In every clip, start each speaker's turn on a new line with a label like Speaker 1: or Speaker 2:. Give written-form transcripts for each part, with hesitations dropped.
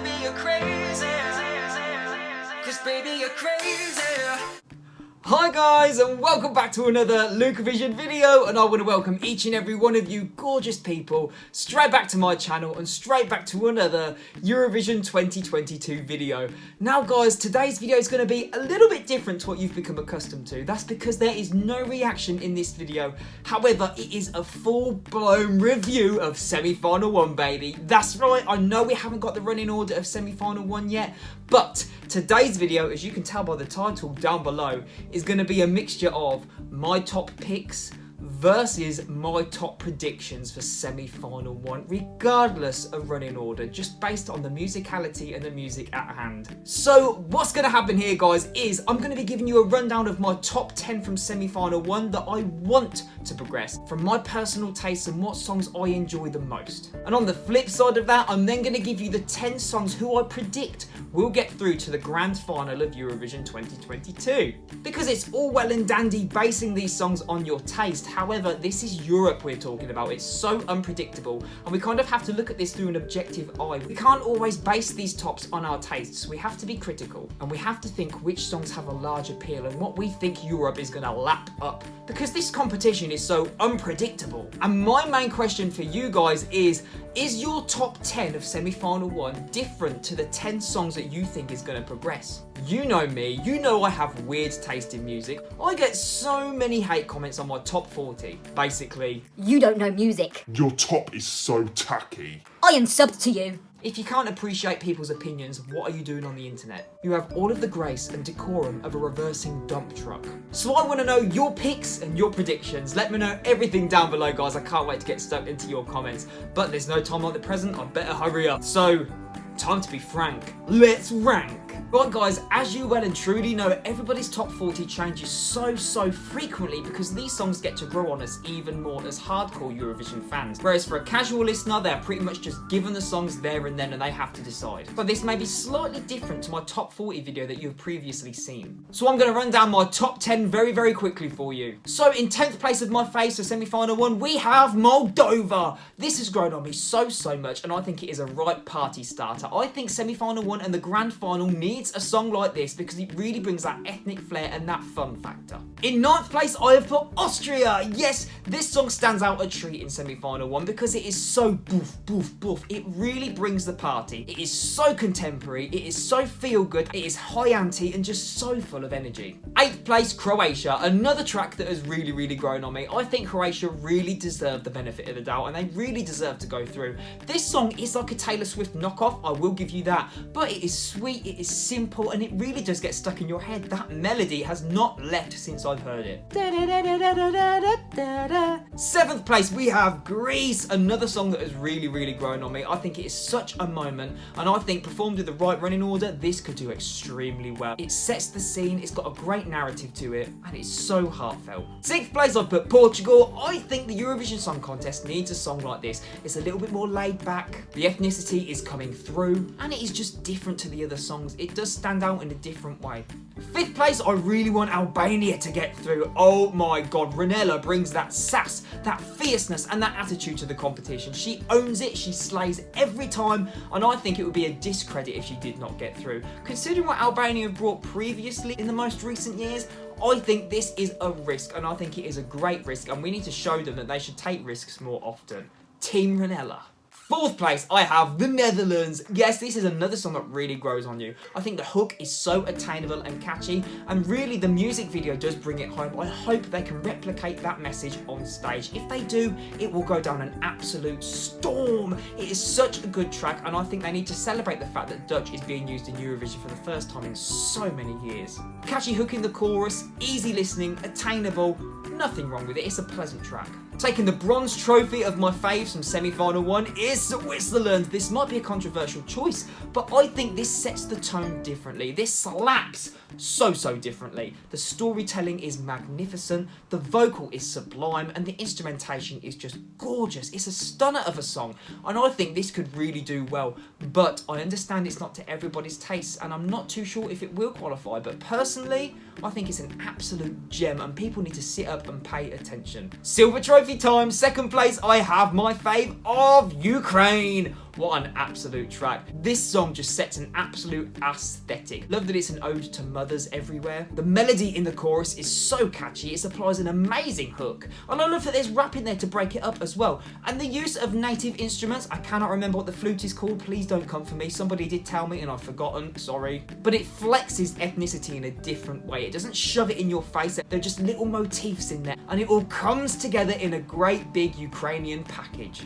Speaker 1: baby, you're crazy. Cause baby, you're crazy. Hi guys, and welcome back to another Lukeovision video, and I want to welcome each and every one of you gorgeous people straight back to my channel and straight back to another Eurovision 2022 video. Now guys, today's video is going to be a little bit different to what you've become accustomed to. That's because there is no reaction in this video. However, it is a full-blown review of semi-final 1, baby. That's right, I know we haven't got the running order of semi-final 1 yet, but today's video, as you can tell by the title down below, is going to be a mixture of my top picks versus my top predictions for semi-final 1, regardless of running order, just based on the musicality and the music at hand. So what's going to happen here, guys, is I'm going to be giving you a rundown of my top 10 from semi-final 1 that I want to progress, from my personal taste and what songs I enjoy the most. And on the flip side of that, I'm then going to give you the 10 songs who I predict will get through to the grand final of Eurovision 2022. Because it's all well and dandy basing these songs on your taste. However, this is Europe we're talking about. It's so unpredictable, and we kind of have to look at this through an objective eye. We can't always base these tops on our tastes. We have to be critical, and we have to think which songs have a large appeal and what we think Europe is going to lap up. Because this competition is so unpredictable. And my main question for you guys is your top 10 of semi-final 1 different to the 10 songs that you think is going to progress? You know me, you know I have weird taste in music. I get so many hate comments on my top 40. Basically,
Speaker 2: you don't know music.
Speaker 3: Your top is so tacky.
Speaker 2: I unsubbed to you.
Speaker 1: If you can't appreciate people's opinions, what are you doing on the internet? You have all of the grace and decorum of a reversing dump truck. So I want to know your picks and your predictions. Let me know everything down below, guys. I can't wait to get stuck into your comments. But there's no time like the present. I better hurry up. So, time to be frank. Let's rank. Right guys, as you well and truly know, everybody's top 40 changes so frequently because these songs get to grow on us even more as hardcore Eurovision fans. Whereas for a casual listener, they're pretty much just given the songs there and then and they have to decide. But this may be slightly different to my top 40 video that you've previously seen. So I'm going to run down my top 10 very quickly for you. So in 10th place of my faves for semi-final 1, we have Moldova. This has grown on me so much, and I think it is a right party starter. I think semi-final 1 and the grand final needs a song like this because it really brings that ethnic flair and that fun factor. In 9th place, I have put Austria. Yes, this song stands out a treat in semi-final 1 because it is so boof. It really brings the party. It is so contemporary, it is so feel good, it is high ante and just so full of energy. 8th place, Croatia. Another track that has really grown on me. I think Croatia really deserve the benefit of the doubt and they really deserve to go through. This song is like a Taylor Swift knockoff, I will give you that, but it is sweet, it is simple, and it really does get stuck in your head. That melody has not left since I've heard it. 7th place, we have Greece. Another song that has really grown on me. I think it is such a moment, and I think performed with the right running order, this could do extremely well. It sets the scene, it's got a great narrative to it, and it's so heartfelt. 6th place, I've put Portugal. I think the Eurovision Song Contest needs a song like this. It's a little bit more laid back, the ethnicity is coming through, and it is just different to the other songs. It does stand out in a different way. 5th place, I really want Albania to get through. Oh my god, Ranella brings that sass, that fierceness and that attitude to the competition. She owns it, she slays every time, and I think it would be a discredit if she did not get through. Considering what Albania have brought previously in the most recent years, I think this is a risk, and I think it is a great risk, and we need to show them that they should take risks more often. Team Ranella. 4th place, I have the Netherlands. Yes, this is another song that really grows on you. I think the hook is so attainable and catchy, and really the music video does bring it home. I hope they can replicate that message on stage. If they do, it will go down an absolute storm. It is such a good track, and I think they need to celebrate the fact that Dutch is being used in Eurovision for the first time in so many years. Catchy hook in the chorus, easy listening, attainable, nothing wrong with it. It's a pleasant track. Taking the bronze trophy of my faves from semi-final 1 is Switzerland. This might be a controversial choice, but I think this sets the tone differently. This slaps so differently. The storytelling is magnificent, the vocal is sublime, and the instrumentation is just gorgeous. It's a stunner of a song, and I think this could really do well, but I understand it's not to everybody's taste, and I'm not too sure if it will qualify, but personally, I think it's an absolute gem, and people need to sit up and pay attention. Silver trophy time, 2nd place, I have my fave of Ukraine. what an absolute track. This song just sets an absolute aesthetic. Love that it's an ode to mothers everywhere. The melody in the chorus is so catchy, it supplies an amazing hook. And I love that there's rap in there to break it up as well. And the use of native instruments, I cannot remember what the flute is called, please don't come for me. Somebody did tell me and I've forgotten, sorry. But it flexes ethnicity in a different way. It doesn't shove it in your face, there are just little motifs in there. And it all comes together in a great big Ukrainian package.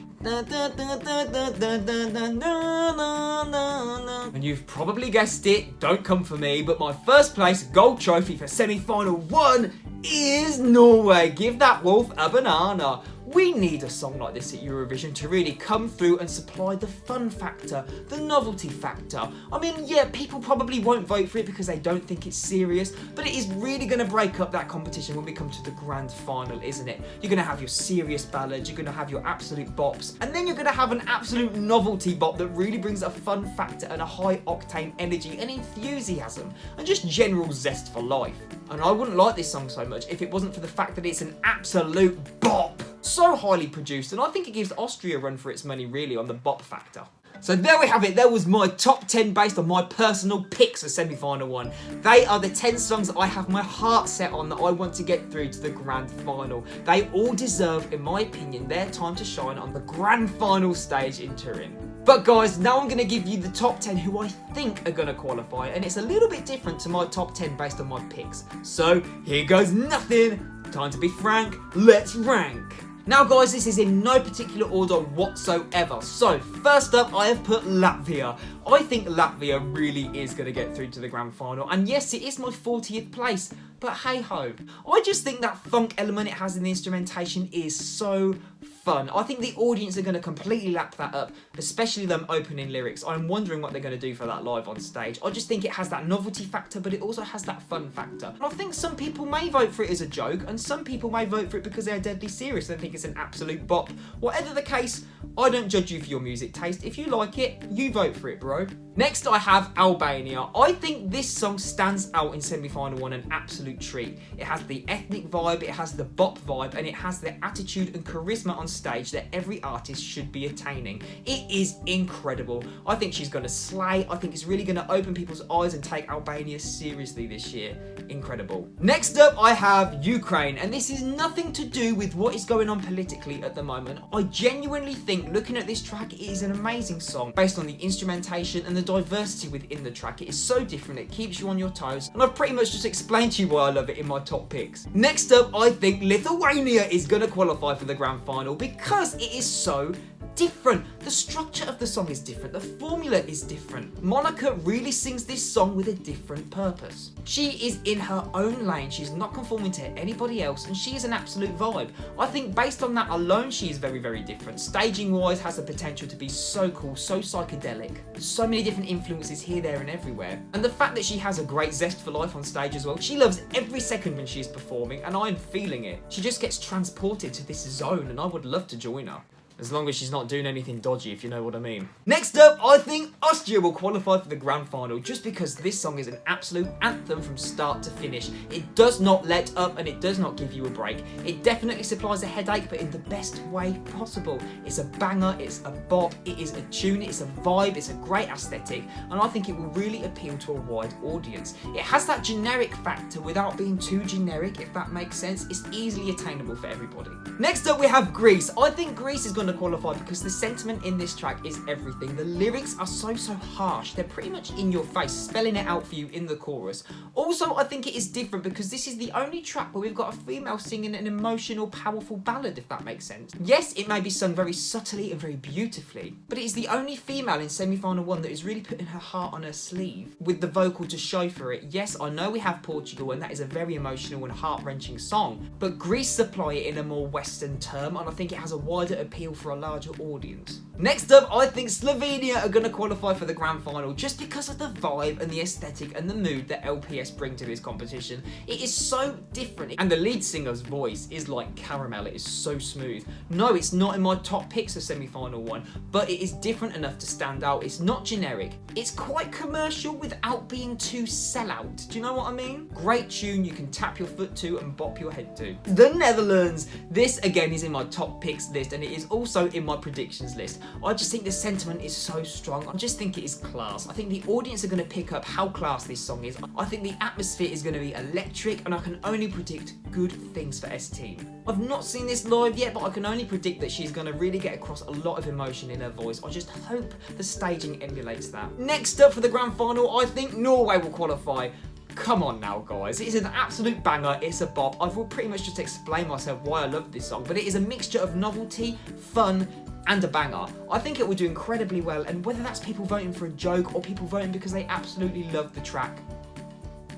Speaker 1: And you've probably guessed it, don't come for me, but my first place gold trophy for semi-final 1 is Norway. Give that wolf a banana. We need a song like this at Eurovision to really come through and supply the fun factor, the novelty factor. I mean, yeah, people probably won't vote for it because they don't think it's serious, but it is really going to break up that competition when we come to the grand final, isn't it? You're going to have your serious ballads, you're going to have your absolute bops, and then you're going to have an absolute novelty bop that really brings a fun factor and a high octane energy and enthusiasm and just general zest for life. And I wouldn't like this song so much if it wasn't for the fact that it's an absolute bop. So highly produced, and I think it gives Austria a run for its money really on the bop factor. So there we have it, there was my top 10 based on my personal picks for semi-final 1. They are the 10 songs that I have my heart set on that I want to get through to the grand final. They all deserve, in my opinion, their time to shine on the grand final stage in Turin. But guys, now I'm going to give you the top 10 who I think are going to qualify, and it's a little bit different to my top 10 based on my picks. So here goes nothing, time to be frank, let's rank. Now guys, this is in no particular order whatsoever. So first up, I have put Latvia. I think Latvia really is going to get through to the grand final. And yes, it is my 40th place, but hey ho. I just think that funk element it has in the instrumentation is so fun. I think the audience are going to completely lap that up, especially them opening lyrics. I'm wondering what they're going to do for that live on stage. I just think it has that novelty factor, but it also has that fun factor. And I think some people may vote for it as a joke, and some people may vote for it because they're deadly serious and think it's an absolute bop. Whatever the case, I don't judge you for your music taste. If you like it, you vote for it, bro. Next, I have Albania. I think this song stands out in semi-final 1 an absolute treat. It has the ethnic vibe, it has the bop vibe, and it has the attitude and charisma on stage that every artist should be attaining. It is incredible. I think she's going to slay. I think it's really going to open people's eyes and take Albania seriously this year. Incredible. Next up, I have Ukraine, and this is nothing to do with what is going on politically at the moment. I genuinely think, looking at this track, it is an amazing song based on the instrumentation and the diversity within the track. It is so different, it keeps you on your toes, and I've pretty much just explained to you why I love it in my top picks. Next up, I think Lithuania is going to qualify for the grand final because it is so different. The structure of the song is different. The formula is different. Monica really sings this song with a different purpose. She is in her own lane. She's not conforming to anybody else, and she is an absolute vibe. I think based on that alone, she is very, very different. Staging wise, has the potential to be so cool, so psychedelic. So many different influences here, there, and everywhere. And the fact that she has a great zest for life on stage as well. She loves every second when she is performing, and I'm feeling it. She just gets transported to this zone, and I would love to join her. As long as she's not doing anything dodgy, if you know what I mean. Next up, I think Austria will qualify for the grand final just because this song is an absolute anthem from start to finish. It does not let up and it does not give you a break. It definitely supplies a headache, but in the best way possible. It's a banger, it's a bop, it is a tune, it's a vibe, it's a great aesthetic, and I think it will really appeal to a wide audience. It has that generic factor without being too generic, if that makes sense. It's easily attainable for everybody. Next up, we have Greece. I think Greece is going to qualify because the sentiment in this track is everything. The lyrics are so harsh. They're pretty much in your face, spelling it out for you in the chorus. Also, I think it is different because this is the only track where we've got a female singing an emotional, powerful ballad, if that makes sense. Yes, it may be sung very subtly and very beautifully, but it is the only female in semi-final 1 that is really putting her heart on her sleeve with the vocal to show for it. Yes, I know we have Portugal and that is a very emotional and heart-wrenching song, but Greece supply it in a more Western term, and I think it has a wider appeal for a larger audience. Next up, I think Slovenia are going to qualify for the grand final just because of the vibe and the aesthetic and the mood that LPS bring to this competition. It is so different, and the lead singer's voice is like caramel. It is so smooth. No, it's not in my top picks for semi-final 1, but it is different enough to stand out. It's not generic. It's quite commercial without being too sellout. Do you know what I mean? Great tune you can tap your foot to and bop your head to. The Netherlands. This again is in my top picks list, and it is also in my predictions list. I just think the sentiment is so strong. I just think it is class. I think the audience are going to pick up how class this song is. I think the atmosphere is going to be electric, and I can only predict good things for S-Team. I've not seen this live yet, but I can only predict that she's going to really get across a lot of emotion in her voice. I just hope the staging emulates that. Next up for the grand final, I think Norway will qualify. Come on now, guys. It is an absolute banger. It's a bop. I will pretty much just explain myself why I love this song, but it is a mixture of novelty, fun, and a banger. I think it will do incredibly well, and whether that's people voting for a joke or people voting because they absolutely love the track.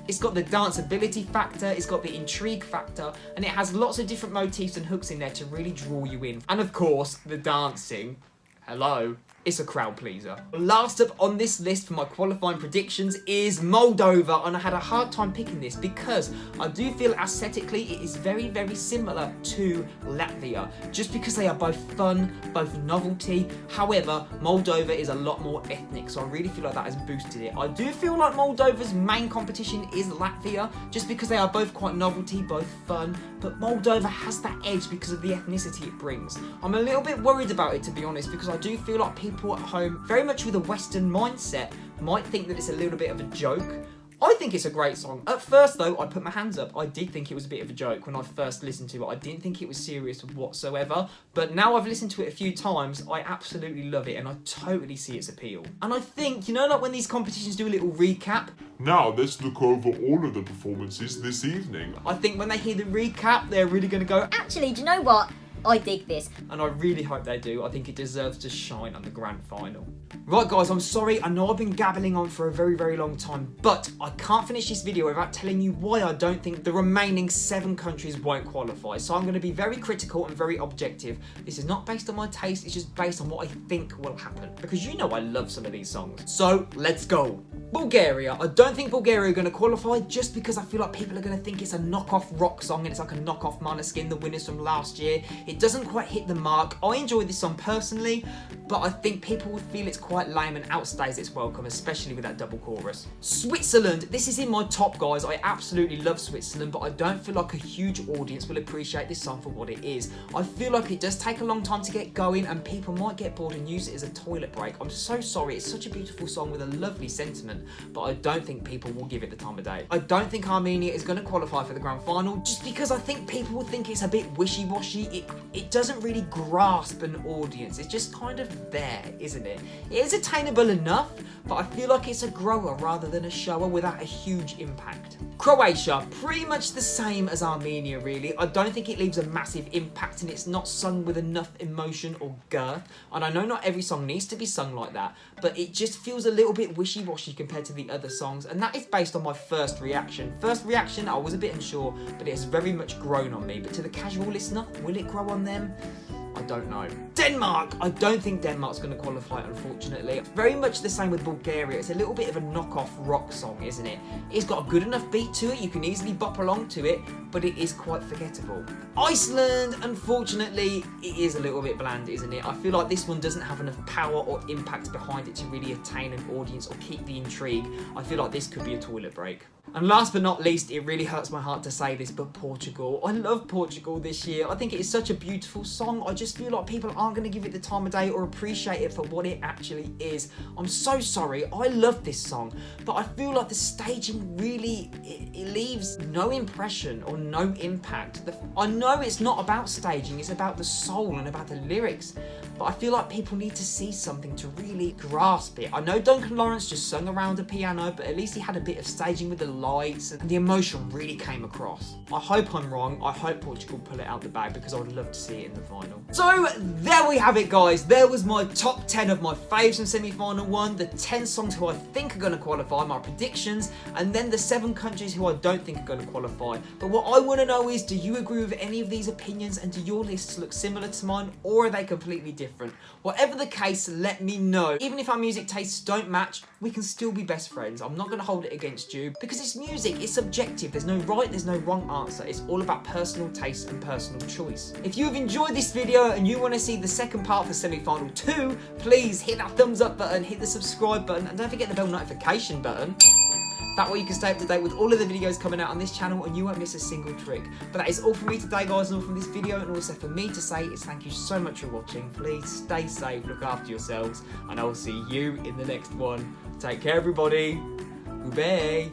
Speaker 1: It's got the danceability factor, it's got the intrigue factor, and it has lots of different motifs and hooks in there to really draw you in. And of course, the dancing. Hello. It's a crowd pleaser. Last up on this list for my qualifying predictions is Moldova, and I had a hard time picking this because I do feel aesthetically it is very, very similar to Latvia, just because they are both fun, both novelty. However, Moldova is a lot more ethnic, so I really feel like that has boosted it. I do feel like Moldova's main competition is Latvia, just because they are both quite novelty, both fun, but Moldova has that edge because of the ethnicity it brings. I'm a little bit worried about it, to be honest, because I do feel like people at home, very much with a Western mindset, might think that it's a little bit of a joke. I think it's a great song. At first though, I put my hands up. I did think it was a bit of a joke when I first listened to it. I didn't think it was serious whatsoever. But now I've listened to it a few times, I absolutely love it and I totally see its appeal. And I think, you know, like when these competitions do a little recap?
Speaker 3: Now let's look over all of the performances this evening.
Speaker 1: I think when they hear the recap, they're really going to go,
Speaker 2: Actually, do you know what? I dig this.
Speaker 1: and I really hope they do. I think it deserves to shine on the grand final. Right guys, I'm sorry, I know I've been gabbling on for a very, very long time, but I can't finish this video without telling you why I don't think the remaining 7 countries won't qualify. So I'm going to be very critical and very objective. This is not based on my taste, it's just based on what I think will happen. Because you know I love some of these songs. So, let's go. Bulgaria. I don't think Bulgaria are going to qualify just because I feel like people are going to think it's a knockoff rock song and it's like a knockoff Måneskin, the winners from last year. It doesn't quite hit the mark. I enjoy this song personally, but I think people would feel it's quite lame and outstays its welcome, especially with that double chorus. Switzerland. This is in my top, guys. I absolutely love Switzerland, but I don't feel like a huge audience will appreciate this song for what it is. I feel like it does take a long time to get going and people might get bored and use it as a toilet break. I'm so sorry. It's such a beautiful song with a lovely sentiment, but I don't think people will give it the time of day. I don't think Armenia is going to qualify for the grand final just because I think people will think it's a bit wishy-washy. It doesn't really grasp an audience. It's just kind of there, isn't it? It is attainable enough, but I feel like it's a grower rather than a shower without a huge impact. Croatia, pretty much the same as Armenia really. I don't think it leaves a massive impact and it's not sung with enough emotion or girth. And I know not every song needs to be sung like that, but it just feels a little bit wishy-washy compared to the other songs, and that is based on my first reaction. First reaction, I was a bit unsure, but it has very much grown on me. But to the casual listener, will it grow on them? I don't know. Denmark! I don't think Denmark's going to qualify, unfortunately. Very much the same with Bulgaria. It's a little bit of a knockoff rock song, isn't it? It's got a good enough beat to it. You can easily bop along to it, but it is quite forgettable. Iceland, unfortunately, it is a little bit bland, isn't it? I feel like this one doesn't have enough power or impact behind it to really attain an audience or keep the intrigue. I feel like this could be a toilet break. And last but not least, it really hurts my heart to say this, but Portugal. I love Portugal this year. I think it is such a beautiful song. I just feel like people aren't going to give it the time of day or appreciate it for what it actually is. I'm so sorry. I love this song, but I feel like the staging really, it leaves no impression or no impact. I know it's not about staging, it's about the soul and about the lyrics, but I feel like people need to see something to really grasp it. I know Duncan Lawrence just sung around a piano, but at least he had a bit of staging with the lights and the emotion really came across. I hope I'm wrong. I hope Portugal pull it out the bag because I would love to see it in the final. So there we have it, guys. There was my top 10 of my faves from semi-final 1, the 10 songs who I think are going to qualify, my predictions, and then the 7 countries who I don't think are going to qualify. But what I want to know is, do you agree with any of these opinions and do your lists look similar to mine or are they completely different? Whatever the case, let me know. Even if our music tastes don't match, we can still be best friends. I'm not going to hold it against you because it's it's music, it's subjective. There's no right, there's no wrong answer. It's all about personal taste and personal choice. If you have enjoyed this video and you want to see the second part for semi-final 2, please hit that thumbs up button, hit the subscribe button, and don't forget the bell notification button. That way you can stay up to date with all of the videos coming out on this channel and you won't miss a single trick. But that is all from me today, guys, and all from this video. And also for me to say is thank you so much for watching. Please stay safe, look after yourselves, and I will see you in the next one. Take care, everybody. Goodbye.